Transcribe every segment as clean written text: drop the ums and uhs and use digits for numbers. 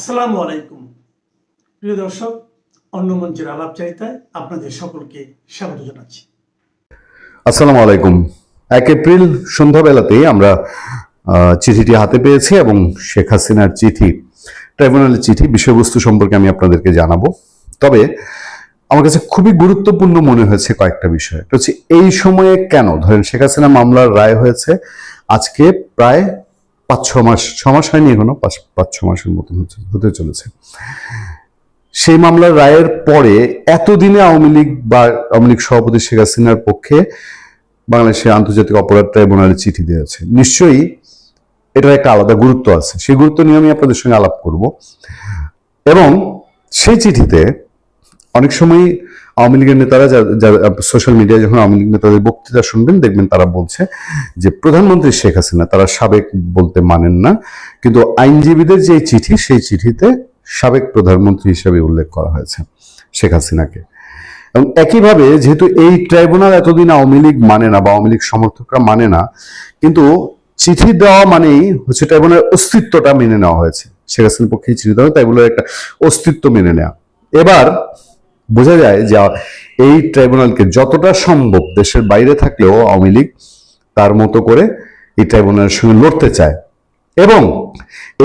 আসসালামু আলাইকুম প্রিয় দর্শক, অন্য মঞ্চের আলাপচারিতায় আপনাদের সকলকে স্বাগত জানাচ্ছি। আসসালামু আলাইকুম। 1 এপ্রিল সন্ধ্যাবেলাতেই আমরা চিঠিটি হাতে পেয়েছি এবং শেখ হাসিনার চিঠি, ট্রাইব্যুনালের চিঠি, বিষয়বস্তু সম্পর্কে আমি আপনাদেরকে জানাবো। তবে আমার কাছে খুবই গুরুত্বপূর্ণ মনে হয়েছে কয়েকটা বিষয়। এটা হচ্ছে এই সময়ে কেন, ধরেন শেখ হাসিনা মামলার রায় হয়েছে আজকে প্রায় 5-6 মাস, 6 মাস হয়নি এখনো, 5-6 মাসের মতন হতে চলেছে। সেই মামলার রায়ের পরে এতদিনে আওয়ামী লীগ বা আওয়ামী লীগ সভাপতি শেখ হাসিনার পক্ষে বাংলাদেশের আন্তর্জাতিক অপরাধ ট্রাইব্যুনালে চিঠি দিয়েছে। নিশ্চয়ই এটার একটা আলাদা গুরুত্ব আছে, সেই গুরুত্ব নিয়ে আমি আপনাদের সঙ্গে আলাপ করব। এবং সেই চিঠিতে অনেক সময় আওয়ামী লীগের নেতারা সোশ্যাল মিডিয়ায় যখন আওয়ামী লীগ নেতাদের বক্তৃতা শুনবেন, দেখবেন তারা বলছে যে প্রধানমন্ত্রী শেখ হাসিনা, তারা সাবেক বলতে মানেন না, কিন্তু আইনজীবীদের যে চিঠি, সেই চিঠিতে সাবেক প্রধানমন্ত্রী হিসেবে উল্লেখ করা হয়েছে শেখ হাসিনাকে। এবং একইভাবে যেহেতু এই ট্রাইব্যুনাল এতদিন আওয়ামী লীগ মানে না বা আওয়ামী লীগ সমর্থকরা মানে না, কিন্তু চিঠি দেওয়া মানেই হচ্ছে ট্রাইব্যুনালের অস্তিত্বটা মেনে নেওয়া হয়েছে। শেখ হাসিনার পক্ষে চিঠি দেওয়া, ট্রাইব্যুনালের একটা অস্তিত্ব মেনে নেওয়া। এবার বোঝা যায় যে এই ট্রাইব্যুনালকে যতটা সম্ভব দেশের বাইরে থাকলেও আওয়ামী লীগ তার মতো করে এই ট্রাইব্যুনালের সঙ্গে লড়তে চায়। এবং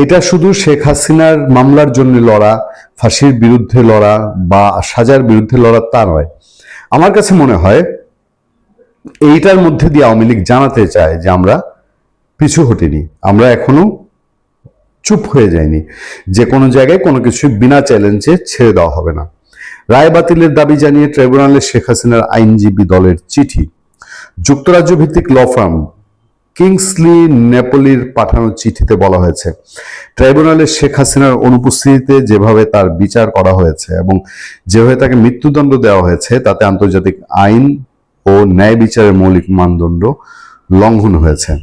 এটা শুধু শেখ হাসিনার মামলার জন্য লড়া, ফাঁসির বিরুদ্ধে লড়া বা সাজার বিরুদ্ধে লড়া তা নয়। আমার কাছে মনে হয় এইটার মধ্যে দিয়ে আওয়ামী লীগ জানাতে চায় যে আমরা পিছু হটিনি, আমরা এখনো চুপ হয়ে যায়নি, যে কোনো জায়গায় কোনো কিছু বিনা চ্যালেঞ্জে ছেড়ে দেওয়া হবে না। রায় বাতিলের দাবি জানিয়ে ট্রাইব্যুনালে শেখ হাসিনার আইনজীবী দলের চিঠি। যুক্তরাজ্য ভিত্তিক ল ফার্ম কিংসলি নেপোলির পাঠানো চিঠিতে বলা হয়েছে, ট্রাইব্যুনালে শেখ হাসিনার অনুপস্থিতিতে যেভাবে তার বিচার করা হয়েছে এবং যেভাবে তাকে মৃত্যুদণ্ড দেওয়া হয়েছে, তাতে আন্তর্জাতিক আইন ও ন্যায় বিচারের মৌলিক মানদণ্ড লঙ্ঘন হয়েছে।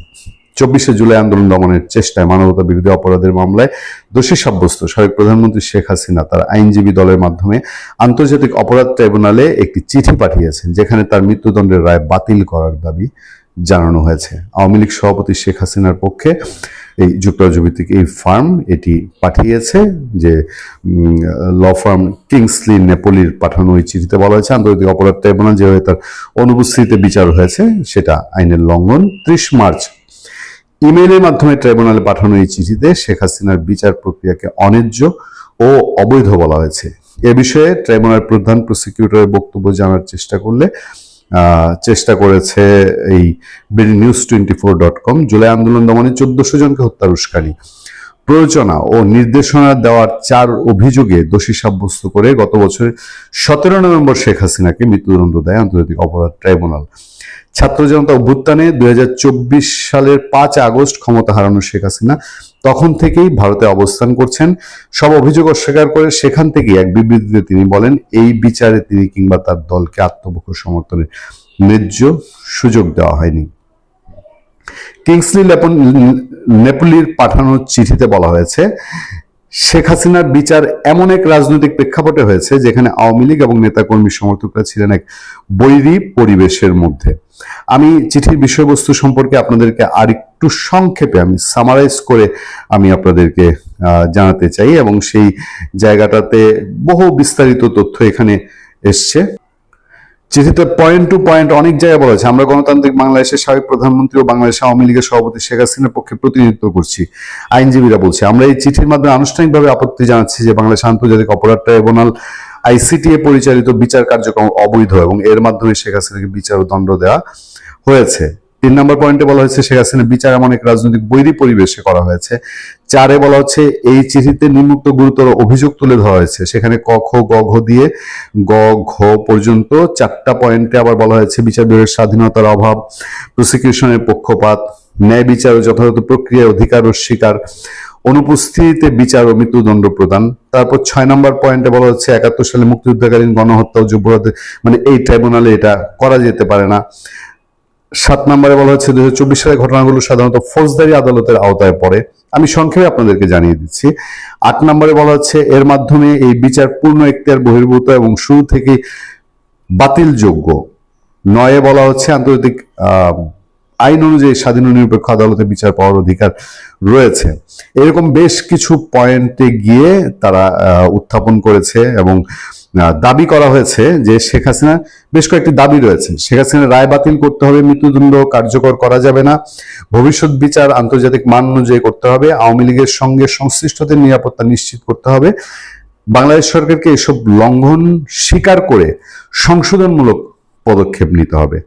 24শে জুলাই আন্দোলন দমনের চেষ্টায় মানবতা বিরোধী অপরাধের মামলায় দোষী সাব্যস্ত সাবেক প্রধানমন্ত্রী শেখ হাসিনা তার আইনজীবী দলের মাধ্যমে আন্তর্জাতিক অপরাধ ট্রাইব্যুনালে একটি চিঠি পাঠিয়েছেন, যেখানে তার মৃত্যুদণ্ডের রায় বাতিল করার দাবি জানানো হয়েছে। আওয়ামী লীগ সভাপতি শেখ হাসিনার পক্ষে এই যুক্তরাজ্য ভিত্তিক এই ফার্ম এটি পাঠিয়েছে, যে ল ফার্ম কিংসলি নেপোলির পাঠানো এই চিঠিতে বলা হয়েছে আন্তর্জাতিক অপরাধ ট্রাইব্যুনাল যেভাবে তার অনুপস্থিতিতে বিচার হয়েছে সেটা আইনের লঙ্ঘন। 30 মার্চ ইমেইলের মাধ্যমে ট্রাইব্যুনালে পাঠানো এই চিঠিতে শেখ হাসিনার বিচার প্রক্রিয়াকে অন্যায্য ও অবৈধ বলা হয়েছে। এ বিষয়ে ট্রাইব্যুনাল প্রধান প্রসিকিউটরের বক্তব্য জানার চেষ্টা করেছে এই BDNews24.com। জুলাই আন্দোলন দমনে 1400 জনকে হত্যার উস্কানি, প্ররোচনা ও নির্দেশনা দেওয়ার 4 অভিযোগে দোষী সাব্যস্ত করে গত বছর 17 নভেম্বর শেখ হাসিনাকে মৃত্যুদণ্ড দেয় আন্তর্জাতিক অপরাধ ট্রাইব্যুনাল। ছাত্র জনতা অভ্যুত্থানে 2024 সালের 5 আগস্ট ক্ষমতা হারানো শেখ হাসিনা তখন থেকেই ভারতে অবস্থান করছেন। সব অভিযোগ অস্বীকার করে সেখান থেকেই এক বিবৃতিতে তিনি বলেন, এই বিচারে তিনি কিংবা তার দলকে আত্মপক্ষ সমর্থনের ন্যায্য সুযোগ দেওয়া হয়নি। কিংসলি নেপোলির পাঠানো চিঠিতে বলা হয়েছে, শেখ হাসিনার বিচার এমন এক রাজনৈতিক প্রেক্ষাপটে হয়েছে যেখানে আওয়ামী লীগ এবং নেতাকর্মী সমর্থকরা ছিলেন এক বৈরী পরিবেশের মধ্যে। আমি চিঠির বিষয়বস্তু সম্পর্কে আপনাদেরকে আরেকটু সংক্ষেপে আমি সামারাইজ করে আমি আপনাদেরকে জানাতে চাই, এবং সেই জায়গাটাতে বহু বিস্তারিত তথ্য এখানে এসছে। চিঠিতে পয়েন্ট টু পয়েন্ট অনেক জায়গায় বলা হয়েছে, আমরা গণতান্ত্রিক বাংলাদেশের সাবেক প্রধানমন্ত্রী ও বাংলাদেশ আওয়ামী লীগের সভাপতি শেখ হাসিনার পক্ষে প্রতিনিধিত্ব করছি। আইনজীবীরা বলছে, আমরা এই চিঠির মাধ্যমে আনুষ্ঠানিকভাবে আপত্তি জানাচ্ছি যে বাংলাদেশ আন্তর্জাতিক অপরাধ ট্রাইব্যুনাল ICTA পরিচালিত বিচার কার্যক্রম অবৈধ এবং এর মাধ্যমে শেখ হাসিনাকে বিচার ও দণ্ড দেওয়া হয়েছে। 3 নম্বর পয়েন্টে বলা হয়েছে, শেখ হাসিনার বিচার এমন এক রাজনৈতিক বৈরী পরিবেশে করা হয়েছে। 4-এ বলা হচ্ছে, এই চিঠিতে নিম্নোক্ত গুরুতর অভিযোগ তুলে ধরা হয়েছে। সেখানে ক, খ, গ, ঘ দিয়ে গ, ঘ পর্যন্ত 4টা পয়েন্টে আবার বলা হয়েছে, বিচার বিভাগের স্বাধীনতার অভাব, প্রসিকিউশনের পক্ষপাত, ন্যায় বিচার ও যথাযথ প্রক্রিয়ায় অধিকার অস্বীকার, অনুপস্থিতিতে বিচার ও মৃত্যুদণ্ড প্রদান। তারপর 6 নম্বর পয়েন্টে বলা হচ্ছে, 71 সালে মুক্তিযুদ্ধকালীন গণহত্যা ও যুবরাতে মানে এই ট্রাইব্যুনালে এটা করা যেতে পারে না। 7 নম্বরে বলা হচ্ছে, 2024 সালের ঘটনাগুলো সাধারণত ফৌজদারি আদালতের আওতায় পড়ে। আমি সংক্ষেপে আপনাদেরকে জানিয়ে দিচ্ছি। 8 নম্বরে বলা হচ্ছে, এর মাধ্যমে এই বিচার পূর্ণ এখতিয়ার বহির্ভূত এবং শুরু থেকেই বাতিলযোগ্য। 9-এ বলা হচ্ছে, আন্তর্জাতিক আইন অনুযায়ী স্বাধীন ও নিরপেক্ষ আদালতে বিচার পাওয়ার অধিকার রয়েছে। এরকম বেশ কিছু পয়েন্টে গিয়ে তারা উত্থাপন করেছে এবং দাবি করা হয়েছে যে শেখ হাসিনা, বেশ কয়েকটি দাবি রয়েছে। শেখ হাসিনার রায় বাতিল করতে হবে, মৃত্যুদণ্ড কার্যকর করা যাবে না, ভবিষ্যৎ বিচার আন্তর্জাতিক মান অনুযায়ী করতে হবে, আওয়ামী লীগের সঙ্গে সংশ্লিষ্টদের নিরাপত্তা নিশ্চিত করতে হবে, বাংলাদেশ সরকারকে এসব লঙ্ঘন স্বীকার করে সংশোধনমূলক পদক্ষেপ নিতে হবে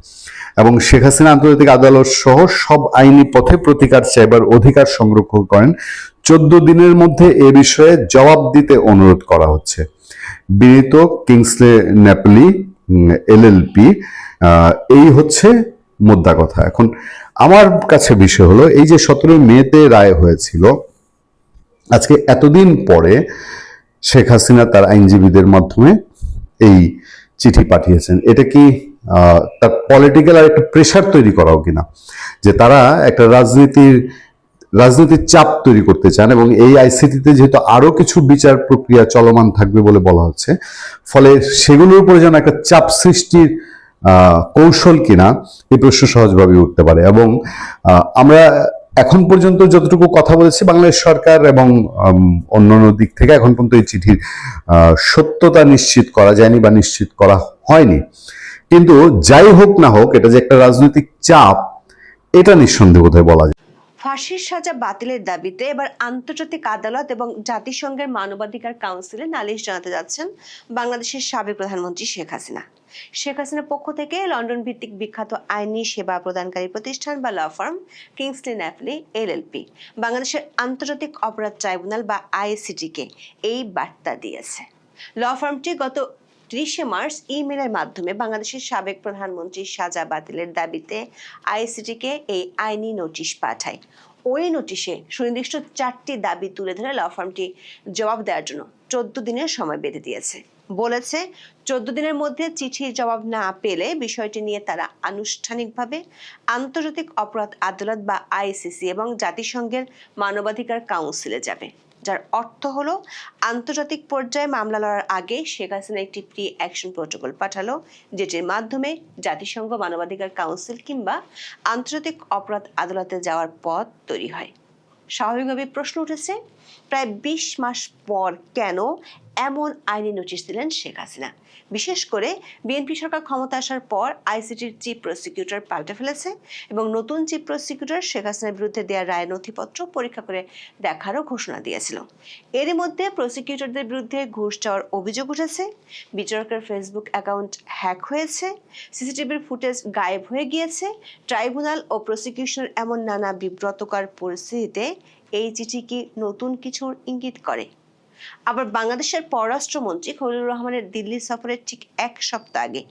এবং শেখ হাসিনা আন্তর্জাতিক আদালত সহ সব আইনি পথে প্রতিকার চাইবার অধিকার সংরক্ষণ করেন। 14 দিনের মধ্যে এ বিষয়ে জবাব দিতে অনুরোধ করা হচ্ছে। বিনীত কিংসলে ন্যাপলি এলএলপি। এই হচ্ছে মোদ্দা কথা। এখন আমার কাছে বিষয় হলো, এই যে 17 মেতে রায় হয়েছিল, আজকে এতদিন পরে শেখ হাসিনা তার আইনজীবীদের মাধ্যমে এই চিঠি পাঠিয়েছেন। এটা কি তার পলিটিক্যাল আর একটা প্রেশার তৈরি করাও কিনা, যে তারা একটা রাজনীতির চাপ তৈরি করতে চান এবং এই আইসিটিতে যেহেতু আরো কিছু বিচার প্রক্রিয়া চলমান থাকবে বলে বলা হচ্ছে, ফলে সেগুলোর উপরে যেন একটা চাপ সৃষ্টির কৌশল কিনা, এই প্রশ্ন সহজভাবে উঠতে পারে। এবং আমরা এখন পর্যন্ত যতটুকু কথা বলেছি, বাংলাদেশ সরকার এবং অন্যান্য দিক থেকে এখন পর্যন্ত এই চিঠির সত্যতা নিশ্চিত করা যায়নি বা নিশ্চিত করা হয়নি। কিন্তু যাই হোক না হোক, এটা যে একটা রাজনৈতিক চাপ, এটা নিঃসন্দেহে বোধহয় বলা যায়। ফাঁসির সাজা বাতিলের দাবিতে এবার আন্তর্জাতিক আদালত এবং জাতিসংঘের মানবাধিকার কাউন্সিলে নালিশ জানাতে যাচ্ছেন বাংলাদেশের সাবেক প্রধানমন্ত্রী শেখ হাসিনা। শেখ হাসিনার পক্ষ থেকে লন্ডন ভিত্তিক বিখ্যাত আইনি সেবা প্রদানকারী প্রতিষ্ঠান বা ল ফার্ম কিংসলে ন্যাপলি এলএলপি বাংলাদেশের আন্তর্জাতিক অপরাধ ট্রাইব্যুনাল বা আইসিটিকে এই বার্তা দিয়েছে। ল ফার্মটি গত 30 মার্চ ইমেলের মাধ্যমে বাংলাদেশের সাবেক প্রধানমন্ত্রীর সাজা বাতিলের দাবিতে আইসিটিকে এই আইনি নোটিশ পাঠায়। ওই নোটিশে সুনির্দিষ্ট 4টি দাবি তুলে ধরে ল ফার্মটি জবাব দেওয়ার জন্য 14 দিনের সময় বেঁধে দিয়েছে। বলেছে 14 দিনের মধ্যে চিঠির জবাব না পেলে বিষয়টি নিয়ে তারা আনুষ্ঠানিকভাবে আন্তর্জাতিক অপরাধ আদালত বা আইসিসি এবং জাতিসংঘের মানবাধিকার কাউন্সিলে যাবে, যার অর্থ হলো আন্তর্জাতিক পর্যায়ে মামলা লড়ার আগে শেখ হাসিনা একটি প্রি অ্যাকশন প্রোটোকল পাঠালো, যেটির মাধ্যমে জাতিসংঘ মানবাধিকার কাউন্সিল কিংবা আন্তর্জাতিক অপরাধ আদালতে যাওয়ার পথ তৈরি হয়। স্বাভাবিকভাবে প্রশ্ন উঠেছে, প্রায় 20 মাস পর কেন এমন আইনি নোটিশ দিলেন শেখ হাসিনা? বিশেষ করে বিএনপি সরকার ক্ষমতা আসার পর আইসিটির চিফ প্রসিকিউটর পাল্টে ফেলেছে এবং নতুন চিফ প্রসিকিউটর শেখ হাসিনার বিরুদ্ধে দেওয়া রায় নথিপত্র পরীক্ষা করে দেখারও ঘোষণা দিয়েছিল। এরই মধ্যে প্রসিকিউটরদের বিরুদ্ধে ঘুষ চাওয়ার অভিযোগ উঠেছে, বিচারকের ফেসবুক অ্যাকাউন্ট হ্যাক হয়েছে, সিসিটিভির ফুটেজ গায়েব হয়ে গিয়েছে। ট্রাইব্যুনাল ও প্রসিকিউশনের এমন নানা বিব্রতকর পরিস্থিতিতে এই চিঠি কি নতুন কিছুর ইঙ্গিত করে? আবার বাংলাদেশের পররাষ্ট্রমন্ত্রী খলিলুর রহমানের দিল্লি সফরের ঠিক 1 সপ্তাহ আগে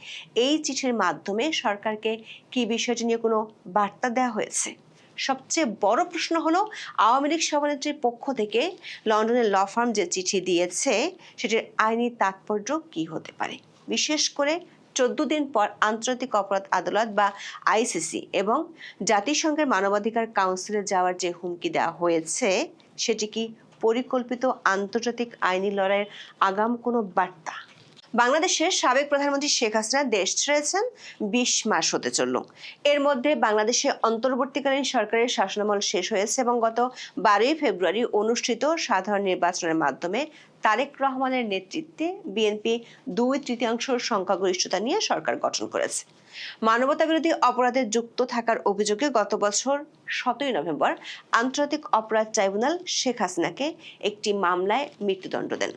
এই চিঠির মাধ্যমে সরকারকে কি বিষয়টি নিয়ে কোনো বার্তা দেওয়া হয়েছে? সবচেয়ে বড় প্রশ্ন হলো, আওয়ামী লীগ সভানেত্রীর পক্ষ থেকে লন্ডনের ল ফার্ম যে চিঠি দিয়েছে সেটির আইনি তাৎপর্য কি হতে পারে? বিশেষ করে 14 দিন পর আন্তর্জাতিক অপরাধ আদালত বা আইসিসি এবং জাতিসংঘের মানবাধিকার কাউন্সিলে যাওয়ার যে হুমকি দেওয়া হয়েছে, সেটি কি পরিকল্পিত আন্তর্জাতিক আইনি লড়াইয়ের আগাম কোনো বার্তা? বাংলাদেশের সাবেক প্রধানমন্ত্রী শেখ হাসিনা দেশ ছেড়েছেন 20 মাস হতে চলল। এর মধ্যে বাংলাদেশে অন্তর্বর্তীকালীন সরকারের শাসনামল শেষ হয়েছে এবং গত 12 ফেব্রুয়ারি অনুষ্ঠিত সাধারণ নির্বাচনের মাধ্যমে তারেক রহমানের নেতৃত্বে বিএনপি 2/3 সংখ্যাগরিষ্ঠতা নিয়ে সরকার গঠন করেছে। মানবতাবিরোধী অপরাধে যুক্ত থাকার অভিযোগে গত বছর 17 নভেম্বর আন্তর্জাতিক অপরাধ ট্রাইব্যুনাল শেখ হাসিনাকে একটি মামলায় মৃত্যুদণ্ড দেন।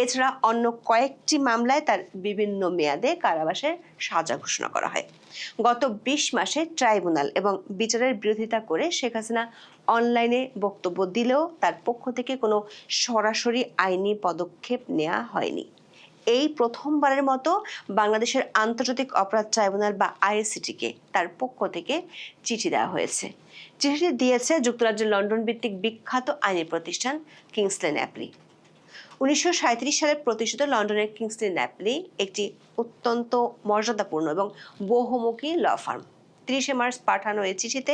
এছাড়া অন্য কয়েকটি মামলায় তার বিভিন্ন মেয়াদে কারাবাসের সাজা ঘোষণা করা হয়। গত 20 মাসে ট্রাইব্যুনাল এবং বিচারের বিরোধিতা করে শেখ হাসিনা অনলাইনে বক্তব্য দিলেও তার পক্ষ থেকে কোনো সরাসরি আইনি পদক্ষেপ নেওয়া হয়নি। এই প্রথমবারের মতো বাংলাদেশের আন্তর্জাতিক অপরাধ ট্রাইব্যুনাল বা আইসিটিকে তার পক্ষ থেকে চিঠি দেওয়া হয়েছে। চিঠিটি দিয়েছে যুক্তরাজ্যের লন্ডন ভিত্তিক বিখ্যাত আইনি প্রতিষ্ঠান কিংসলে ন্যাপলি। 1937 সালে প্রতিষ্ঠিত লন্ডনের কিংসলে ন্যাপলি একটি অত্যন্ত মর্যাদাপূর্ণ এবং বহুমুখী ল ফার্ম। 30 মার্চ পাঠানো এই চিঠিতে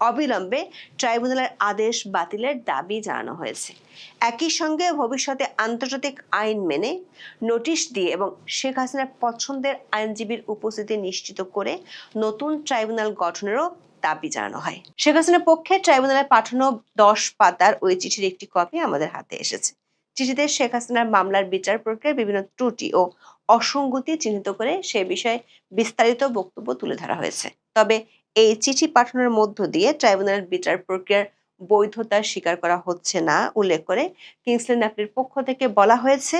অবিলম্বে ট্রাইব্যুনালের আদেশ বাতিলের দাবি জানানো হয়েছে। একই সঙ্গে ভবিষ্যতে আন্তর্জাতিক আইন মেনে নোটিশ দিয়ে এবং শেখ হাসিনার পছন্দের আইনজীবীর উপস্থিতি নিশ্চিত করে নতুন ট্রাইব্যুনাল গঠনেরও দাবি জানানো হয়। শেখ হাসিনার পক্ষে ট্রাইব্যুনালে পাঠানো 10 পাতার ওই চিঠির একটি কপি আমাদের হাতে এসেছে। চিঠিতে শেখ হাসিনার মামলার বিচার প্রক্রিয়ার বিভিন্ন ত্রুটি ও অসঙ্গতি চিহ্নিত করে সে বিষয়ে বিস্তারিত বক্তব্য তুলে ধরা হয়েছে। তবে এই চিঠি পাঠানোর মধ্য দিয়ে ট্রাইব্যুনালের বিচার প্রক্রিয়ার বৈধতা স্বীকার করা হচ্ছে না উল্লেখ করে কিংসলি ন্যাপলির পক্ষ থেকে বলা হয়েছে,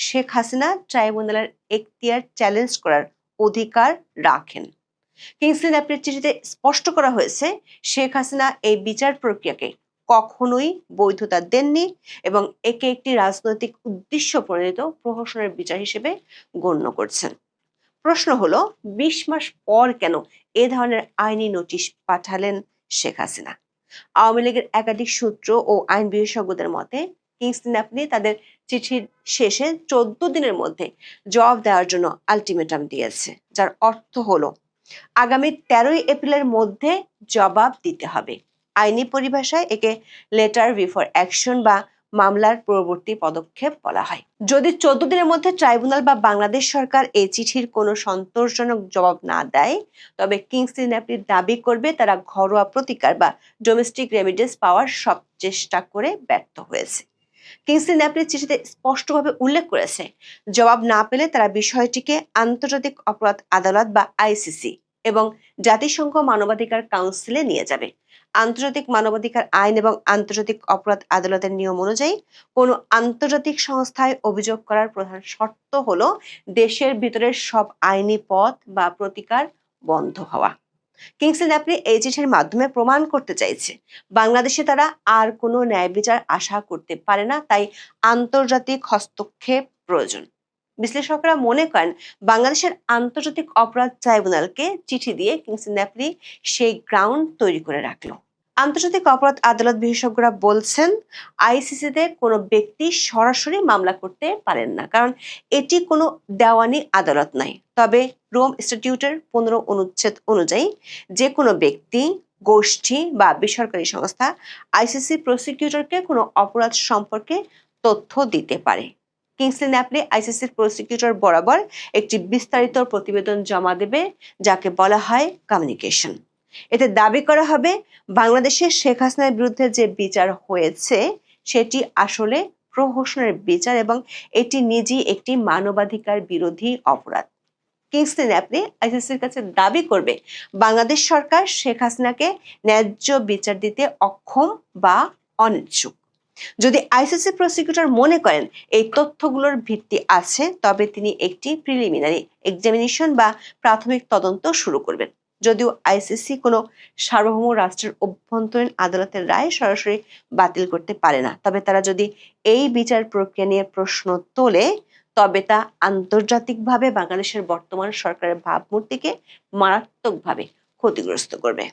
শেখ হাসিনা ট্রাইব্যুনালের এখতিয়ার চ্যালেঞ্জ করার অধিকার রাখেন। কিংসলি ন্যাপলির চিঠিতে স্পষ্ট করা হয়েছে, শেখ হাসিনা এই বিচার প্রক্রিয়াকে কখনোই বৈধতা দেননি এবং একে একটি রাজনৈতিক উদ্দেশ্য প্রণোদিত প্রহসনের বিচার হিসেবে গণ্য করছেন। প্রশ্ন হলো, 20 মাস পর কেন এ ধরনের আইনি নোটিশ পাঠালেন শেখ হাসিনা? আওয়ামী লীগের একাধিক সূত্র ও আইন বিশেষজ্ঞদের মতে কিংসলি ন্যাপলি তাদের চিঠির শেষে 14 দিনের মধ্যে জবাব দেওয়ার জন্য আলটিমেটাম দিয়েছে, যার অর্থ হলো আগামী 13 এপ্রিলের মধ্যে জবাব দিতে হবে। আইনি পরিভাষায় একে লেটার বিফোর অ্যাকশন বা মামলার পরবর্তী পদক্ষেপ বলা হয়। যদি 14 দিনের মধ্যে ট্রাইব্যুনাল বা বাংলাদেশ সরকার এই চিঠির কোনো সন্তোষজনক জবাব না দেয়, তবে কিংসলি ন্যাপলি দাবি করবে তারা ঘরোয়া প্রতিকার বা ডোমেস্টিক রেমিডিস পাওয়ার সব চেষ্টা করে ব্যর্থ হয়েছে। কিংসলি ন্যাপলির চিঠিতে স্পষ্টভাবে উল্লেখ করেছে, জবাব না পেলে তারা বিষয়টিকে আন্তর্জাতিক অপরাধ আদালত বা আইসিসি এবং জাতিসংঘ মানবাধিকার কাউন্সিলে নিয়ে যাবে। আন্তর্জাতিক মানবাধিকার আইন এবং আন্তর্জাতিক অপরাধ আদালতের নিয়ম অনুযায়ী কোনো আন্তর্জাতিক সংস্থায় অভিযোগ করার প্রধান শর্ত হলো দেশের ভিতরের সব আইনি পথ বা প্রতিকার বন্ধ হওয়া। কিংসলি ন্যাপলি এই চিঠির মাধ্যমে প্রমাণ করতে চাইছে বাংলাদেশে তারা আর কোনো ন্যায় বিচার আশা করতে পারে না, তাই আন্তর্জাতিক হস্তক্ষেপ প্রয়োজন। বিশ্লেষকরা মনে করেন বাংলাদেশের আন্তর্জাতিক অপরাধ ট্রাইব্যুনালকে চিঠি দিয়ে কিংসলি ন্যাপলি সেই গ্রাউন্ড তৈরি করে রাখলো। আন্তর্জাতিক অপরাধ আদালত বিশেষজ্ঞরা বলছেন, আইসিসিতে কোনো ব্যক্তি সরাসরি মামলা করতে পারেন না, কারণ এটি কোনো দেওয়ানি আদালত নয়। তবে রোম স্ট্যাটিউটের 15 অনুচ্ছেদ অনুযায়ী যে কোনো ব্যক্তি, গোষ্ঠী বা বেসরকারি সংস্থা আইসিসি প্রসিকিউটরকে কোনো অপরাধ সম্পর্কে তথ্য দিতে পারে। কিংসলি ন্যাপলি আইসিসির প্রসিকিউটর বরাবর একটি বিস্তারিত প্রতিবেদন জমা দেবে, যাকে বলা হয় কমিউনিকেশন। এতে দাবি করা হবে বাংলাদেশের শেখ হাসিনার বিরুদ্ধে যে বিচার হয়েছে সেটি আসলে প্রহসনের বিচার এবং এটি নিজেই একটি মানবাধিকার বিরোধী অপরাধ। কিংসলি ন্যাপলি আইসিসির কাছে দাবি করবে বাংলাদেশ সরকার শেখ হাসিনাকে ন্যায্য বিচার দিতে অক্ষম বা অনিচ্ছুক। যদি আইসিসি প্রসিকিউটর মনে করেন এই তথ্যগুলোর ভিত্তি আছে, তবে তিনি একটি প্রিলিমিনারি এক্সামিনেশন বা প্রাথমিক তদন্ত শুরু করবেন। যদিও আইসিসি কোনো সার্বভৌম রাষ্ট্রের অভ্যন্তরীণ আদালতের রায় সরাসরি বাতিল করতে পারে না, তবে তারা যদি এই বিচার প্রক্রিয়া নিয়ে প্রশ্ন তোলে, তবে তা আন্তর্জাতিকভাবে বাংলাদেশের বর্তমান সরকারের ভাবমূর্তিকে মারাত্মকভাবে ক্ষতিগ্রস্ত করবে।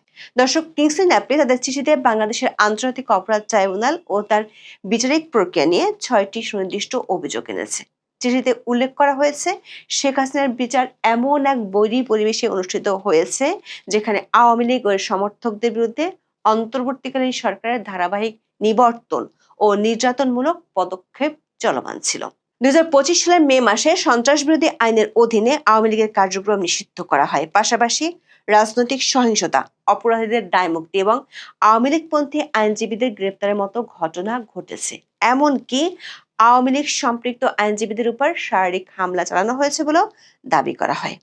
দর্শক, কিংসলি ন্যাপলি তাদের চিঠিতে বাংলাদেশের আন্তর্জাতিক অপরাধ ট্রাইব্যুনাল ও তার বিচারিক প্রক্রিয়া নিয়ে 6টি সুনির্দিষ্ট অভিযোগ এনেছে। চিঠিতে উল্লেখ করা হয়েছে, শেখ হাসিনার বিচার এমন এক বৈরী পরিবেশে অনুষ্ঠিত হয়েছে যেখানে আওয়ামী লীগ ও সমর্থকদের বিরুদ্ধে অন্তর্বর্তীকালীন সরকারের ধারাবাহিক নিবর্তন ও নির্যাতনমূলক পদক্ষেপ চলমান ছিল। 2025 সালের মে মাসে সন্ত্রাস বিরোধী আইনের অধীনে আওয়ামী লীগের কার্যক্রম নিষিদ্ধ করা হয়। পাশাপাশি রাজনৈতিক সহিংসতা, অপরাধীদের দায়মুক্তি এবং আওয়ামী লীগপন্থী আইনজীবীদের গ্রেপ্তারের মতো ঘটনা ঘটেছে। এমনকি আওয়ামী লীগ সম্পৃক্ত আইনজীবীদের উপর শারীরিক হামলা চালানো হয়েছে বলেও দাবি করা হয়।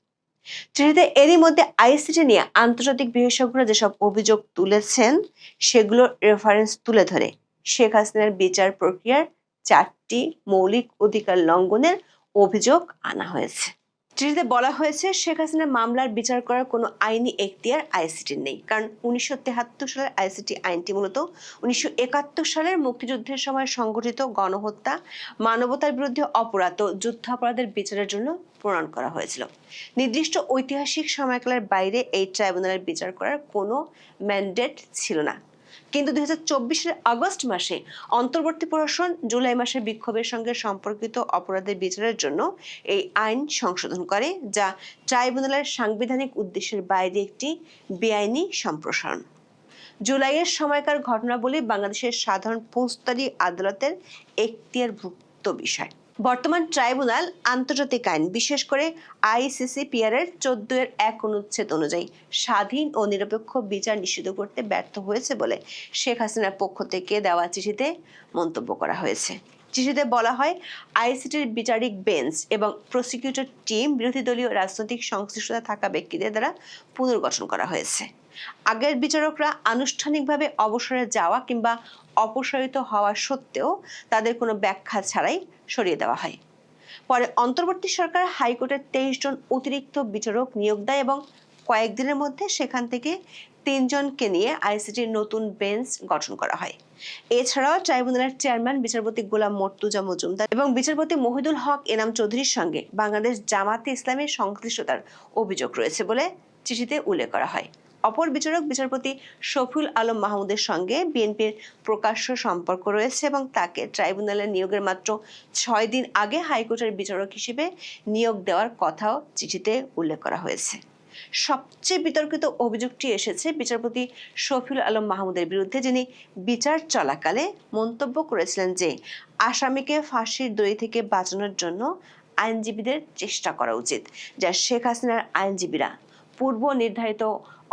চিঠিতে এরই মধ্যে আইসিটি নিয়ে আন্তর্জাতিক বিশেষজ্ঞরা যেসব অভিযোগ তুলেছেন সেগুলোর রেফারেন্স তুলে ধরে শেখ হাসিনার বিচার প্রক্রিয়ার 4টি মৌলিক অধিকার লঙ্ঘনের অভিযোগ আনা হয়েছে। চিঠিতে বলা হয়েছে, শেখ হাসিনার মামলার বিচার করার কোনো আইনি এখতিয়ার আইসিটির নেই, কারণ 1973 সালের আইসিটি আইনটি মূলত 1971 সালের মুক্তিযুদ্ধের সময় সংঘটিত গণহত্যা, মানবতার বিরুদ্ধে অপরাধ ও যুদ্ধাপরাধের বিচারের জন্য প্রণয়ন করা হয়েছিল। নির্দিষ্ট ঐতিহাসিক সময়কালের বাইরে এই ট্রাইব্যুনালের বিচার করার কোনো ম্যান্ডেট ছিল না। কিন্তু 2024 সালের আগস্ট মাসে অন্তর্বর্তী প্রশাসন জুলাই মাসে বিক্ষোভের সঙ্গে সম্পর্কিত অপরাধের বিচারের জন্য এই আইন সংশোধন করে, যা ট্রাইব্যুনালের সাংবিধানিক উদ্দেশ্যের বাইরে একটি বেআইনি সম্প্রসারণ। জুলাইয়ের সময়কার ঘটনাবলী বাংলাদেশের সাধারণ ফৌজদারি আদালতের এখতিয়ারভুক্ত বিষয়। বর্তমান ট্রাইব্যুনাল আন্তর্জাতিক আইন বিশেষ করে ICCPR এর 14-1 অনুচ্ছেদ অনুযায়ী স্বাধীন ও নিরপেক্ষ বিচার নিশ্চিত করতে ব্যর্থ হয়েছে বলে শেখ হাসিনার পক্ষ থেকে দেওয়া চিঠিতে মন্তব্য করা হয়েছে। চিঠিতে বলা হয়, আইসিটির বিচারিক বেঞ্চ এবং প্রসিকিউটর টিম বিরোধী দলীয় রাজনৈতিক সংশ্লিষ্টতা থাকা ব্যক্তিদের দ্বারা পুনর্গঠন করা হয়েছে। আগের বিচারকরা আনুষ্ঠানিকভাবে অবসরে যাওয়া কিংবা অপসারিত হওয়া সত্ত্বেও তাদের কোনো ব্যাখ্যা ছাড়াই সরিয়ে দেওয়া হয়। পরে অন্তর্বর্তী সরকার হাইকোর্টের 23 জন অতিরিক্ত বিচারক নিয়োগ দেয় এবং কয়েকদিনের মধ্যে সেখান থেকে 3 জনকে নিয়ে আইসিটির নতুন বেঞ্চ গঠন করা হয়। এছাড়াও ট্রাইব্যুনালের চেয়ারম্যান বিচারপতি গোলাম মর্তুজা মজুমদার এবং বিচারপতি মহিদুল হক এনাম চৌধুরীর সঙ্গে বাংলাদেশ জামাতে ইসলামের সংশ্লিষ্টতার অভিযোগ রয়েছে বলে চিঠিতে উল্লেখ করা হয়। অপর বিচারক বিচারপতি শফিউল আলম মাহমুদের সঙ্গে বিএনপির প্রকাশ্য সম্পর্ক রয়েছে এবং তাকে ট্রাইব্যুনালে নিয়োগের মাত্র 6 দিন আগে হাইকোর্টের বিচারক হিসেবে নিয়োগ দেওয়ার কথাও চিঠিতে উল্লেখ করা হয়েছে। সবচেয়ে বিতর্কিত অভিযোগটি এসেছে বিচারপতি শফিউল আলম মাহমুদের বিরুদ্ধে, যিনি বিচার চলাকালে মন্তব্য করেছিলেন যে আসামিকে ফাঁসির দড়ি থেকে বাঁচানোর জন্য আইনজীবীদের চেষ্টা করা উচিত, যা শেখ হাসিনার আইনজীবীরা পূর্ব নির্ধারিত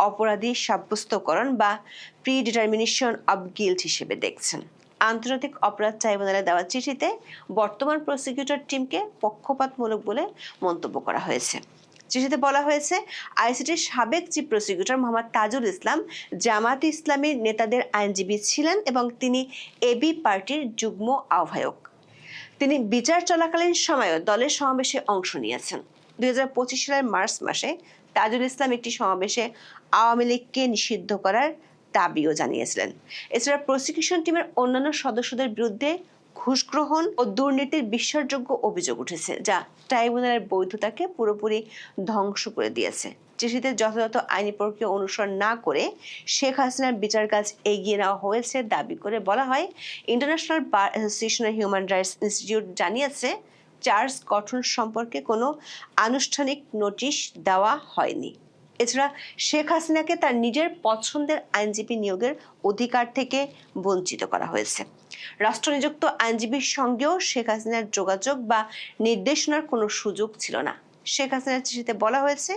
অপরাধী সাব্যস্তকরণ বা প্রিডিটারমিনেশন অব গিল্ট হিসেবে দেখছেন। আন্তর্জাতিক অপরাধ ট্রাইব্যুনালে দেওয়া চিঠিতে বর্তমান প্রসিকিউটর টিমকে পক্ষপাতমূলক বলে মন্তব্য করা হয়েছে। চিঠিতে বলা হয়েছে, আইসিটির সাবেক চিফ প্রসিকিউটর মোহাম্মদ তাজুল ইসলাম জামাত ইসলামীর নেতাদের আইনজীবী ছিলেন এবং তিনি এবি পার্টির যুগ্ম আহ্বায়ক। তিনি বিচার চলাকালীন সময়ও দলের সমাবেশে অংশ নিয়েছেন। 2025 সালের মার্চ মাসে তাজুল ইসলাম একটি সমাবেশে আওয়ামী লীগকে নিষিদ্ধ করার দাবিও জানিয়েছিলেন। এছাড়া প্রসিকিউশন টিমের অন্যান্য সদস্যদের বিরুদ্ধে ঘুষ গ্রহণ ও দুর্নীতির বিশ্বাসযোগ্য অভিযোগ উঠেছে, যা ট্রাইব্যুনালের বৈধতাকে পুরোপুরি ধ্বংস করে দিয়েছে। চিঠিতে যথাযথ আইনি প্রক্রিয়া অনুসরণ না করে শেখ হাসিনার বিচার কাজ এগিয়ে নেওয়া হয়েছে দাবি করে বলা হয়, ইন্টারন্যাশনাল বার অ্যাসোসিয়েশনের হিউম্যান রাইটস ইনস্টিটিউট জানিয়েছে চার্জ গঠন সম্পর্কে কোনো আনুষ্ঠানিক নোটিশ দেওয়া হয়নি। এছাড়া শেখ হাসিনাকে তার নিজের পছন্দের আইনজীবী নিয়োগের অধিকার থেকে বঞ্চিত করা হয়েছে। রাষ্ট্রনিযুক্ত আইনজীবীর সঙ্গেও শেখ হাসিনার যোগাযোগ বা নির্দেশনার কোনো সুযোগ ছিল না। শেখ হাসিনার চিঠিতে বলা হয়েছে,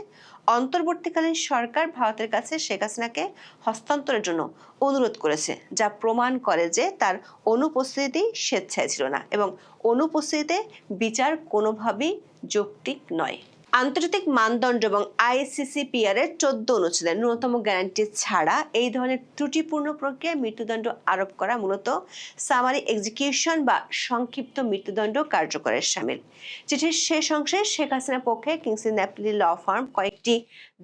অন্তর্বর্তীকালীন সরকার ভারতের কাছে শেখ হাসিনাকে হস্তান্তরের জন্য অনুরোধ করেছে, যা প্রমাণ করে যে তার অনুপস্থিতি স্বেচ্ছায় ছিল না এবং অনুপস্থিতিতে বিচার কোনোভাবেই যৌক্তিক নয়। আন্তর্জাতিক মানদণ্ড এবং ICCPR এর 14 অনুচ্ছেদের ন্যূনতম গ্যারান্টি ছাড়া এই ধরনের ত্রুটিপূর্ণ প্রক্রিয়ায় মৃত্যুদণ্ড আরোপ করা মূলত সামারি এক্সিকিউশন বা সংক্ষিপ্ত মৃত্যুদণ্ড কার্যকরের শামিল। চিঠির শেষ অংশে শেখ হাসিনার পক্ষে কিংসলি ন্যাপলি ল ফার্ম কয়েকটি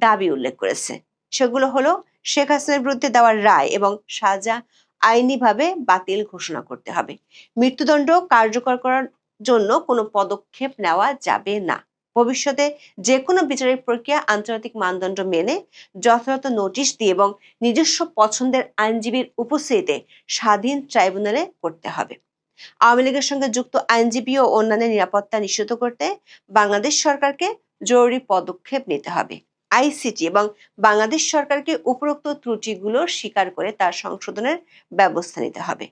দাবি উল্লেখ করেছে। সেগুলো হলো, শেখ হাসিনার বিরুদ্ধে দেওয়া রায় এবং সাজা আইনিভাবে বাতিল ঘোষণা করতে হবে। মৃত্যুদণ্ড কার্যকর করার জন্য কোনো পদক্ষেপ নেওয়া যাবে না। ভবিষ্যতে যে কোনো বিচারিক প্রক্রিয়া আন্তর্জাতিক মানদণ্ড মেনে যথাযথ নোটিশ দিয়ে এবং নিজস্ব পছন্দের আইনজীবীর উপস্থিতিতে স্বাধীন ট্রাইব্যুনালে করতে হবে। আওয়ামী লীগের সঙ্গে যুক্ত আইনজীবী ও অন্যান্য নিরাপত্তা নিশ্চিত করতে বাংলাদেশ সরকারকে জরুরি পদক্ষেপ নিতে হবে। আইসিটি এবং বাংলাদেশ সরকারকে উপরোক্ত ত্রুটিগুলো স্বীকার করে তার সংশোধনের ব্যবস্থা নিতে হবে।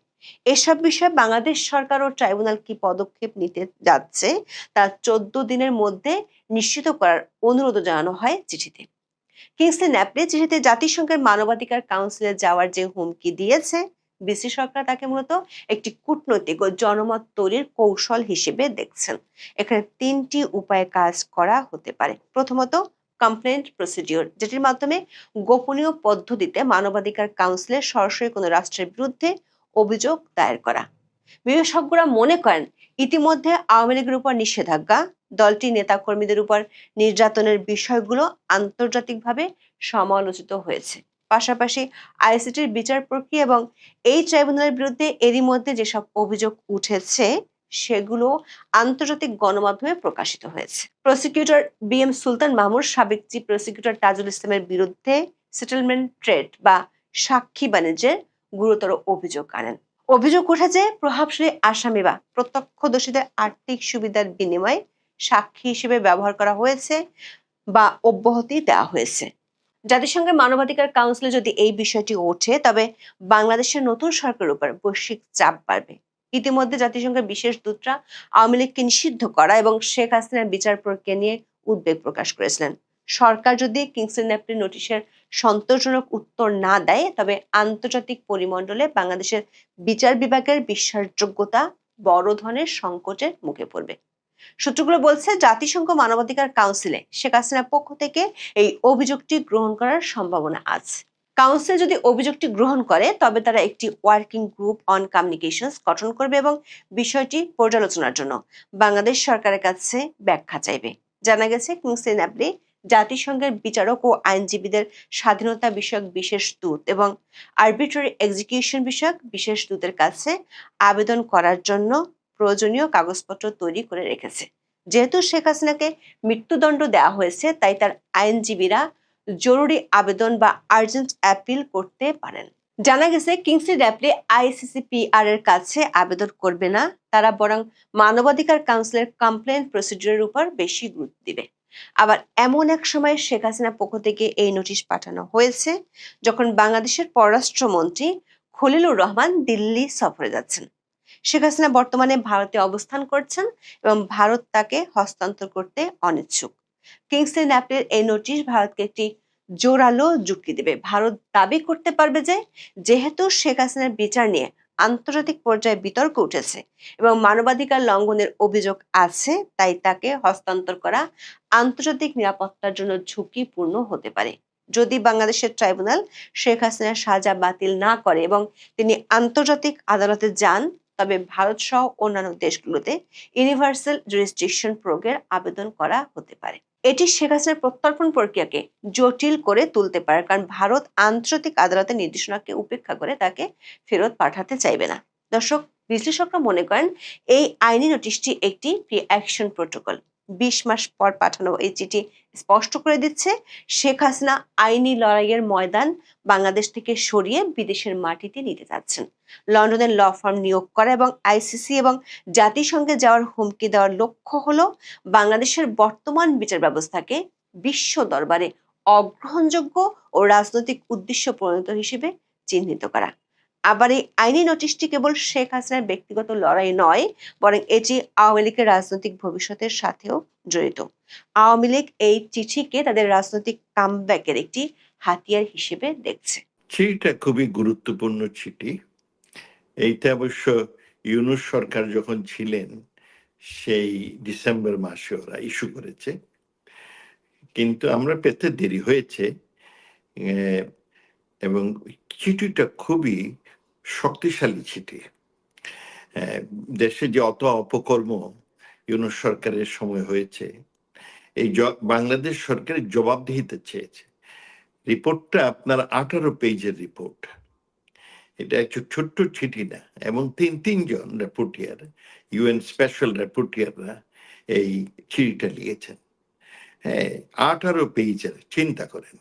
এসব বিষয়ে বাংলাদেশ সরকার ও ট্রাইব্যুনাল কি পদক্ষেপ নিতে যাচ্ছে তা 14 দিনের মধ্যে নিশ্চিত করার অনুরোধ জানানো হয় চিঠিতে। কিংসলি ন্যাপলি চিঠিতে জাতিসংঘের মানবাধিকার কাউন্সিলে যাওয়ার যে হুমকি দিয়েছে, বিসি সরকার তাকে মূলত একটি কূটনৈতিক ও জনমত তৈরির কৌশল হিসেবে দেখছেন। এখানে 3টি উপায়ে কাজ করা হতে পারে। প্রথমত, কমপ্লেন্ট প্রসিডিওর, যেটির মাধ্যমে গোপনীয় পদ্ধতিতে মানবাধিকার কাউন্সিলে সরাসরি কোনো রাষ্ট্রের বিরুদ্ধে অভিযোগ দায়ের করা। বিশেষজ্ঞরা মনে করেন, ইতিমধ্যে আওয়ামী লীগের উপর নিষেধাজ্ঞা, দলটির নেতাকর্মীদের উপর নির্যাতনের বিষয়গুলো আন্তর্জাতিকভাবে সমালোচিত হয়েছে। পাশাপাশি আইসিটির বিচার প্রক্রিয়া এবং এই ট্রাইব্যুনালের বিরুদ্ধে এরই মধ্যে যেসব অভিযোগ উঠেছে সেগুলো আন্তর্জাতিক গণমাধ্যমে প্রকাশিত হয়েছে। প্রসিকিউটর BM সুলতান মাহমুদ সাবেক চিফ প্রসিকিউটর তাজুল ইসলামের বিরুদ্ধে সেটেলমেন্ট ট্রেড বা সাক্ষী বাণিজ্যের গুরুতর অভিযোগ আনেন। অভিযোগ উঠেছে, প্রভাবশালী আসামি বা প্রত্যক্ষদর্শীদের আর্থিক সুবিধার বিনিময়ে সাক্ষী হিসেবে ব্যবহার করা হয়েছে বা অব্যাহতি দেওয়া হয়েছে। জাতিসংঘের মানবাধিকার কাউন্সিলে যদি এই বিষয়টি ওঠে, তবে বাংলাদেশের নতুন সরকারের উপর বৈশ্বিক চাপ বাড়বে। ইতিমধ্যে জাতিসংঘের বিশেষ দূতরা আওয়ামী লীগকে নিষিদ্ধ করা এবং শেখ হাসিনার বিচার প্রক্রিয়া নিয়ে উদ্বেগ প্রকাশ করেছিলেন। সরকার যদি কিংসলি ন্যাপলির নোটিশের সন্তোষজনক উত্তর না দেয়, তবে আন্তর্জাতিক পরিমণ্ডলে বাংলাদেশের বিচার বিভাগের বিশ্বাসযোগ্যতা বড় ধরনের সংকটের মুখে পড়বে। সূত্রগুলো বলছে, জাতিসংঘ মানবাধিকার কাউন্সিলে শেখ হাসিনার পক্ষ থেকে এই অভিযোগটি গ্রহণ করার সম্ভাবনা আছে। কাউন্সিল যদি অভিযোগটি গ্রহণ করে, তবে তারা একটি ওয়ার্কিং গ্রুপ অন কমিউনিকেশনস গঠন করবে এবং বিষয়টি পর্যালোচনার জন্য বাংলাদেশ সরকারের কাছে ব্যাখ্যা চাইবে। জানা গেছে, কিংসলি ন্যাপলি জাতিসংঘের বিচারক ও আইনজীবীদের স্বাধীনতা বিষয়ক বিশেষ দূত এবং আরবিট্রারি এক্সিকিউশন বিষয়ক বিশেষ দূতের কাছে আবেদন করার জন্য প্রয়োজনীয় কাগজপত্র তৈরি করে রেখেছে। যেহেতু শেখ হাসিনাকে মৃত্যুদণ্ড দেওয়া হয়েছে, তাই তার আইনজীবীরা জরুরি আবেদন বা আর্জেন্ট অ্যাপিল করতে পারেন। জানা গেছে, কিংসলি ন্যাপলি আইসিসিপিআর এর কাছে আবেদন করবে না, তারা বরং মানবাধিকার কাউন্সিলের কমপ্লেন প্রসিডিউরের উপর বেশি গুরুত্ব দিবে। আবার এমন এক সময় শেখ হাসিনার পক্ষ থেকে এই নোটিশ পাঠানো হয়েছে যখন বাংলাদেশের পররাষ্ট্রমন্ত্রী খলিলুর রহমান দিল্লি সফরে যাচ্ছেন। শেখ হাসিনা বর্তমানে ভারতে অবস্থান করছেন এবং ভারত তাকে হস্তান্তর করতে অনিচ্ছুক। কিংসলি ন্যাপলির এই নোটিশ ভারতকে একটি জোরালো যুক্তি দেবে। ভারত দাবি করতে পারবে যে, যেহেতু শেখ হাসিনার বিচার নিয়ে আন্তর্জাতিক পর্যায়ে বিতর্ক উঠেছে এবং মানবাধিকার লঙ্ঘনের অভিযোগ আছে, তাই তাকে হস্তান্তর করা আন্তর্জাতিক নিরাপত্তার জন্য ঝুঁকিপূর্ণ হতে পারে। যদি বাংলাদেশের ট্রাইব্যুনাল শেখ হাসিনার সাজা বাতিল না করে এবং তিনি আন্তর্জাতিক আদালতে যান, তবে ভারত সহ অন্যান্য দেশগুলোতে ইউনিভার্সাল জুরিসডিকশন প্রয়োগের আবেদন করা হতে পারে। এটি শেখ হাসিনার প্রত্যর্পণ প্রক্রিয়াকে জটিল করে তুলতে পারে, কারণ ভারত আন্তর্জাতিক আদালতের নির্দেশনাকে উপেক্ষা করে তাকে ফেরত পাঠাতে চাইবে না। দর্শক, বিশ্লেষকরা মনে করেন এই আইনি নোটিশটি একটি প্রি অ্যাকশন প্রোটোকল। 20 মাস পর পাঠানো এই চিঠি স্পষ্ট করে দিচ্ছে, শেখ হাসিনা আইনি লড়াইয়ের ময়দান বাংলাদেশ থেকে সরিয়ে বিদেশের মাটিতে নিতে যাচ্ছেন। লন্ডনের ল ফার্ম নিয়োগ করা এবং আইসিসি এবং জাতিসংঘে যাওয়ার হুমকি দেওয়ার লক্ষ্য হলো বাংলাদেশের বর্তমান বিচার ব্যবস্থাকে বিশ্ব দরবারে অগ্রহণযোগ্য ও রাজনৈতিক উদ্দেশ্য প্রণীত হিসেবে চিহ্নিত করা। আবার এই আইনি নোটিশটি কেবল শেখ হাসিনার ব্যক্তিগত লড়াই নয়, বরং এটি আওয়ামী লীগের রাজনৈতিক ভবিষ্যতের সাথেও জড়িত। আওয়ামী লীগ এই চিঠিকে তাদের রাজনৈতিক কামব্যাকের একটি হাতিয়ার হিসেবে দেখছে। চিঠিটা খুবই গুরুত্বপূর্ণ চিঠি। এইটা অবশ্য ইউনূস সরকার যখন ছিলেন সেই ডিসেম্বর মাসে ওরা ইস্যু করেছে, কিন্তু আমরা পেতে দেরি হয়েছে। এবং চিঠিটা খুবই শক্তিশালী চিঠি। দেশে যে অত অপকর্ম ইউনূস সরকারের সময় হয়েছে, এই বাংলাদেশ সরকারের জবাবদিহিতে চেয়েছে। রিপোর্টটা আপনার 18 পেজের রিপোর্ট। এটা একটু ছোট্ট চিঠি না, এবং তিনজন রেপোর্টিয়ার, ইউএন স্পেশাল রেপোর্টিয়াররা এই চিঠিটা লিখেছেন। হ্যাঁ, 18 পেজের, চিন্তা করেন।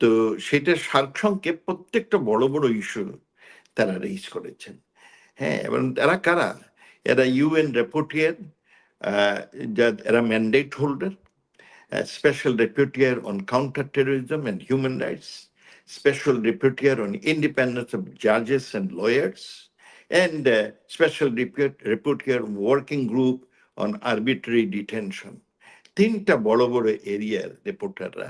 তো সেটা সারসংক্ষেপ প্রত্যেকটা বড় বড় ইস্যু তারা রেইজ করেছেন। হ্যাঁ, এবং এরা কারা? এরা ইউএন রেপোর্টিয়ার, এরা mandate holder, Special Rapporteur on Counter-Terrorism and Human Rights, Special Rapporteur on Independence of Judges and Lawyers, and Special Rapporteur Working Group on Arbitrary Detention. তিনটা বড় বড় এরিয়ার রিপোর্টাররা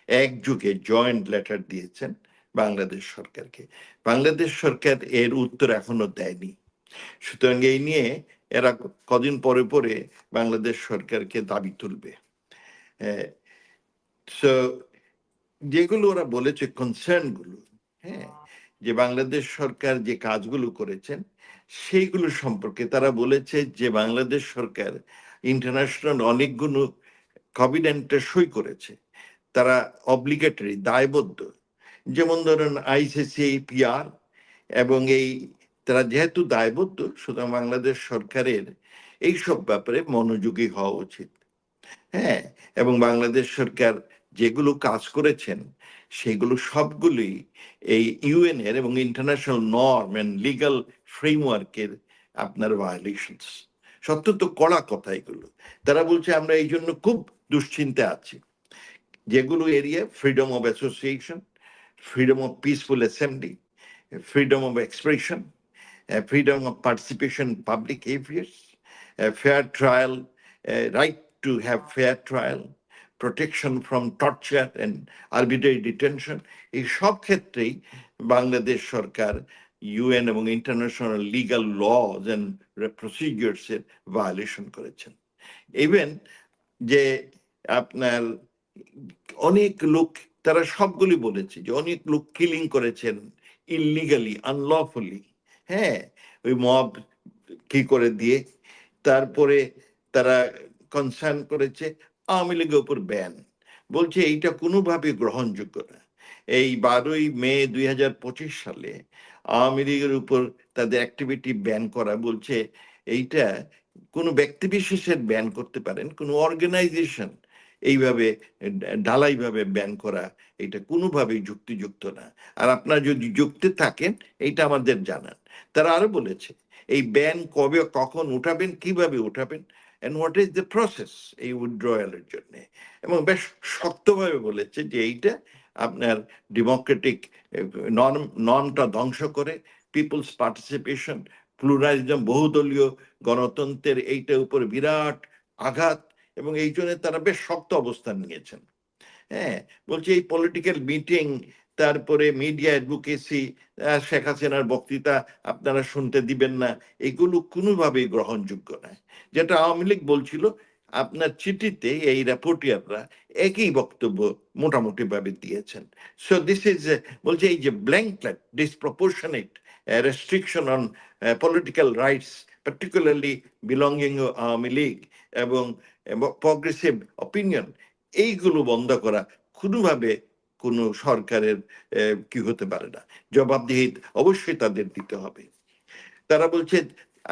একযোগে জয়েন্ট লেটার দিয়েছেন বাংলাদেশ সরকারকে। বাংলাদেশ সরকার এর উত্তর এখনো দেয়নি। সুতরাং এই নিয়ে এরা কদিন পরে পরে বাংলাদেশ সরকারকে দাবি তুলবে। যেগুলো ওরা বলেছে, কনসার্ন গুলো, হ্যাঁ, যে বাংলাদেশ সরকার যে কাজগুলো করেছেন সেইগুলো সম্পর্কে তারা বলেছে যে বাংলাদেশ সরকার ইন্টারন্যাশনাল অনেকগুলো কভিডেন্টে সই করেছে, তারা অব্লিগেটরি, দায়বদ্ধ। যেমন ধরেন আইসিসিপিআর, এবং এই তারা যেহেতু দায়বদ্ধ, সুতরাং বাংলাদেশ সরকারের এইসব ব্যাপারে মনোযোগী হওয়া উচিত। হ্যাঁ, এবং বাংলাদেশ সরকার যেগুলো কাজ করেছেন সেগুলো সবগুলোই এই ইউএন এর এবং ইন্টারন্যাশনাল নর্ম এন্ড লিগাল ফ্রেমওয়ার্কের আপনার ভায়োলেশনস। সত্য তো কড়া কথা এগুলো। তারা বলছে আমরা এই জন্য খুব দুশ্চিন্তা আছি। যেগুলো area, freedom of association, freedom of peaceful assembly, freedom of expression, freedom of participation in public affairs, fair trial, right to have fair trial, protection from torture and arbitrary detention, এই সব ক্ষেত্রেই বাংলাদেশ সরকার ইউএন এবং international legal laws and procedures এর violation করেছেন। Even যে আপনার অনেক লোক, তারা সবগুলি বলেছে যে অনেক লোক কিলিং করেছেন ইললিগালি, আনলফুলি, হ্যাঁ, ওই মব কি করে দিয়ে। তারপরে তারা কনসার্ন করেছে আওয়ামী লীগের উপর ব্যান, বলছে এইটা কোনোভাবে গ্রহণযোগ্য না। এই 12ই মে 2025 সালে আওয়ামী লীগের উপর তাদের অ্যাক্টিভিটি ব্যান করা, বলছে এইটা কোনো ব্যক্তি বিশেষের ব্যান করতে পারেন, কোনো অর্গানাইজেশন এইভাবে ঢালাইভাবে ব্যান করা এটা কোনোভাবেই যুক্তিযুক্ত না। আর আপনারা যদি যুক্তি থাকেন এইটা আমাদের জানান। তারা আরো বলেছে এই ব্যান কবে কখন উঠাবেন, কিভাবে উঠাবেন, and what is the process এই উইথড্রয়ালের জন্য। এবং বেশ শক্তভাবে বলেছে যে এইটা আপনার ডেমোক্রেটিক নর্মটা ধ্বংস করে, পিপলস পার্টিসিপেশন, প্লুরালিজম, বহুদলীয় গণতন্ত্রের এইটার উপর বিরাট আঘাত, এবং এই জন্য তারা বেশ শক্ত অবস্থান নিয়েছেন। হ্যাঁ, বলছে এই পলিটিক্যাল মিটিং, তারপরে মিডিয়া অ্যাডভোকেসি, শেখ হাসিনার বক্তৃতা আপনারা শুনতে দিবেন না, এগুলো কোনোভাবেই গ্রহণযোগ্য নয়। যেটা আওয়ামী লীগ বলছিল, আপনার চিঠিতে এই রিপোর্টাররা একই বক্তব্য মোটামুটি ভাবে দিয়েছেন। সো দিস ইজ, বলছে এই যে blanket disproportionate restriction on political rights, particularly belonging Awami League এবং প্রগ্রেসিভ অপিনিয়ন, এইগুলো বন্ধ করা কোনোভাবে কোনো সরকারের কি হতে পারে না। জবাবদিহি অবশ্যই তাদের দিতে হবে। তারা বলছে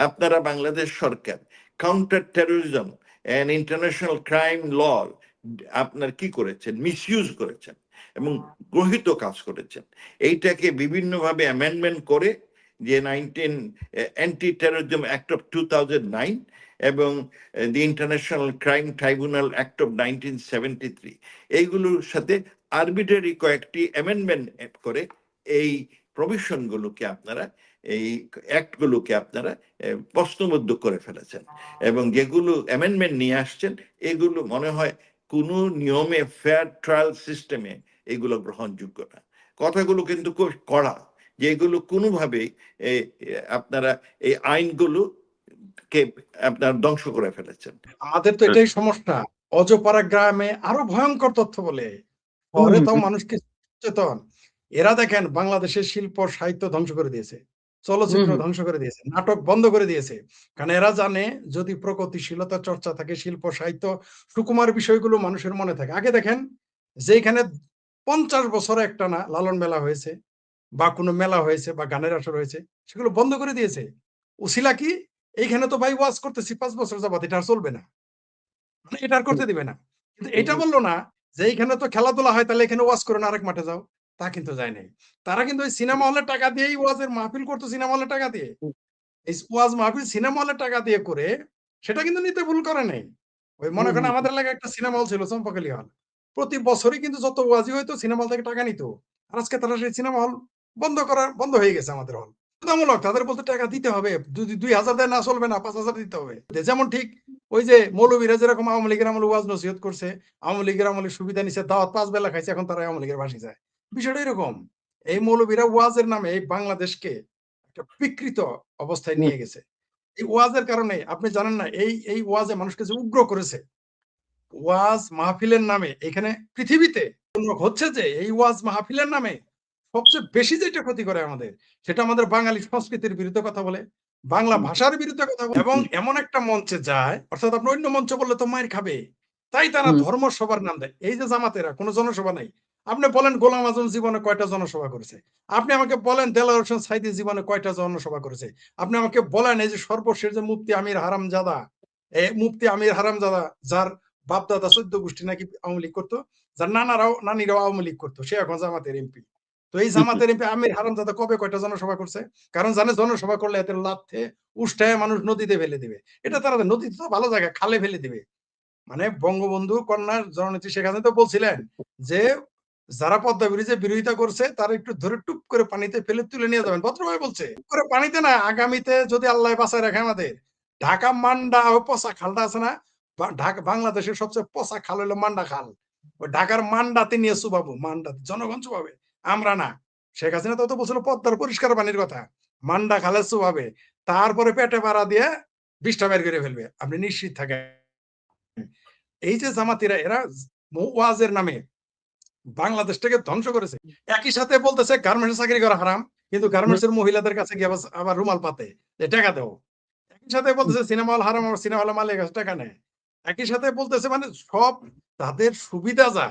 আপনারা বাংলাদেশ সরকার counter terrorism and international crime law আপনার কি করেছেন, মিসইউজ করেছেন এবং গ্রহিত কাজ করেছেন। এইটাকে বিভিন্নভাবে অ্যামেন্ডমেন্ট করে যে অ্যান্টি টেরোরিজম অ্যাক্ট অফ 2009 এবং the international crime tribunal act of 1973, এইগুলোর সাথে আরবিটারি কয়েকটি অ্যামেন্ডমেন্ট করে এই প্রভিশনগুলোকে আপনারা, এই অ্যাক্টগুলোকে আপনারা প্রশ্নবদ্ধ করে ফেলেছেন, এবং যেগুলো অ্যামেন্ডমেন্ট নিয়ে আসছেন এগুলো মনে হয় কোনো নিয়মে, ফেয়ার ট্রায়াল সিস্টেমে এগুলো গ্রহণযোগ্য না। কথাগুলো কিন্তু খুব কড়া, যে এগুলো কোনোভাবেই আপনারা এই আইনগুলো কে আপনার ধ্বংস করে ফেলেছেন। আমাদের তো এটাই সমস্যা। অজপাড়া গ্রামে আরো ভয়ঙ্কর তথ্য বলে, পরে তাও মানুষকে সচেতন। এরা দেখেন বাংলাদেশের শিল্প সাহিত্য ধ্বংস করে দিয়েছে, চলচ্চিত্র ধ্বংস করে দিয়েছে, নাটক বন্ধ করে দিয়েছে। কারণ এরা জানে যদি প্রগতিশীলতা চর্চা থাকে, শিল্প সাহিত্য সুকুমার বিষয়গুলো মানুষের মনে থাকে। আগে দেখেন যেখানে 50 বছরে একটা না লালন মেলা হয়েছে বা কোনো মেলা হয়েছে বা গানের আসর হয়েছে, সেগুলো বন্ধ করে দিয়েছে। উসিলা কি, এইখানে তো ভাই ওয়াজ করতেছি 5 বছর যাবত, এটা আর চলবে না, মানে এটা আর করতে দিবে না। কিন্তু এটা বললো না যে এইখানে তো খেলাধুলা হয়, তাহলে এখানে ওয়াজ করে না, আরেক মাঠে যাও। তা কিন্তু যায় নাই। তারা কিন্তু ওই সিনেমা হলের টাকা দিয়েই ওয়াজের মাহফিল করতো, সিনেমা হলের টাকা দিয়ে। এই ওয়াজ মাহফিল সিনেমা হলের টাকা দিয়ে করে, সেটা কিন্তু নিতে ভুল করে নাই। ওই মনে করেন আমাদের এলাকায় একটা সিনেমা হল ছিল, চম্পাকলি হল। প্রতি বছরই কিন্তু যত ওয়াজি হইতো সিনেমা হল থেকে টাকা নিত। আর আজকে তারা সেই সিনেমা হল বন্ধ হয়ে গেছে। আমাদের হল বাধ্যতামূলক, তাদের বলতে টাকা দিতে হবে। 2000 দেয় না চলবে না, 5000 দিতে হবে। যেমন ঠিক ওই যে মৌলবীরা যেরকম আওয়ামী লীগের আমলে ওয়াজ নসিহত করছে, আওয়ামী লীগের আমলে সুবিধা নিছে, দাওয়াত 5 বেলা খাইছে, এখন তারা আওয়ামী লীগের ভাসি যায়। বিষয়টা এরকম। এই মৌলবীরা ওয়াজের নামে এই বাংলাদেশকে একটা বিকৃত অবস্থায় নিয়ে গেছে। এই ওয়াজের কারণে আপনি জানেন না, এই ওয়াজে মানুষকে যে উগ্র করেছে, ওয়াজ মাহফিলের নামে এখানে পৃথিবীতে হচ্ছে যে এই ওয়াজ মাহফিলের নামে সবচেয়ে বেশি যেটা ক্ষতি করে আমাদের, সেটা আমাদের বাঙালি সংস্কৃতির বিরুদ্ধে কথা বলে, বাংলা ভাষার বিরুদ্ধে কথা বলে, এবং এমন একটা মঞ্চে যায়, অর্থাৎ আপনি অন্য মঞ্চে বললে তো মায়ের খাবে, তাই তারা ধর্ম সভার নাম দেয়। এই যে জামাতেরা কোনো জনসভা নাই। আপনি বলেন গোলাম আজম জীবনে কয়টা জনসভা করেছে? আপনি আমাকে বলেন দেলোয়ার হোসেন সাঈদী জীবনে কয়টা জনসভা করেছে? আপনি আমাকে বলেন এই যে সর্বশেষ যে মুফতি আমির হারামজাদা, যার বাপ দাদা 14 গোষ্ঠী নাকি আওয়ামী লীগ করতো, যার নানিরাও আওয়ামী লীগ করতো, সে এখন জামাতের এমপি। তো এই জামাতের এমপি আমির হারামজাদা কবে কয়টা জনসভা করছে? কারণ জানে জনসভা করলে এদের লাথে উষ্টায় মানুষ নদীতে ফেলে দিবে। এটা তারা নদীতে তো ভালো জায়গা, খালে ফেলে দিবে। মানে বঙ্গবন্ধু কন্যা জননেত্রী শেখ হাসিনা তো বলছিলেন যে যারা পদ্মা ব্রিজে বিরোধিতা করছে তারা একটু ধরে টুপ করে পানিতে ফেলে তুলে নিয়ে যাবেন, ভদ্রভাবে বলছে। টুপ করে পানিতে না, আগামীতে যদি আল্লাহ বাঁচায় রাখে আমাদের, ঢাকা মান্ডা ও পচা খালটা আছে না, ঢাকা বাংলাদেশের সবচেয়ে পচা খাল হলো মান্ডা খাল। ওই ঢাকার মান্ডাতে নিয়ে চুবাবো, মান্ডাতে জনগণ চুবাবে, আমরা না। শেখ হাসিনা তো বলছিল পদ্মার পরিষ্কার পানির কথা, মান্ডা খালে চুবাবে, তারপরে পেটে পাড়া দিয়ে 20টা বের করে ফেলবে, আপনি নিশ্চিত থাকেন। এই যে জামাতিরা, এরা ওয়াজের নামে বাংলাদেশটাকে ধ্বংস করেছে। একই সাথে বলতেছে গার্মেন্টস চাকরি করা হারাম, কিন্তু গার্মেন্টস এর মহিলাদের কাছে গিয়ে আবার রুমাল পাতে যে টাকা দাও। একই সাথে বলতেছে সিনেমা হল হারাম, আমার সিনেমা হল মালিকের কাছে টাকা নেয়। একই সাথে বলতেছে, মানে সব তাদের সুবিধা যা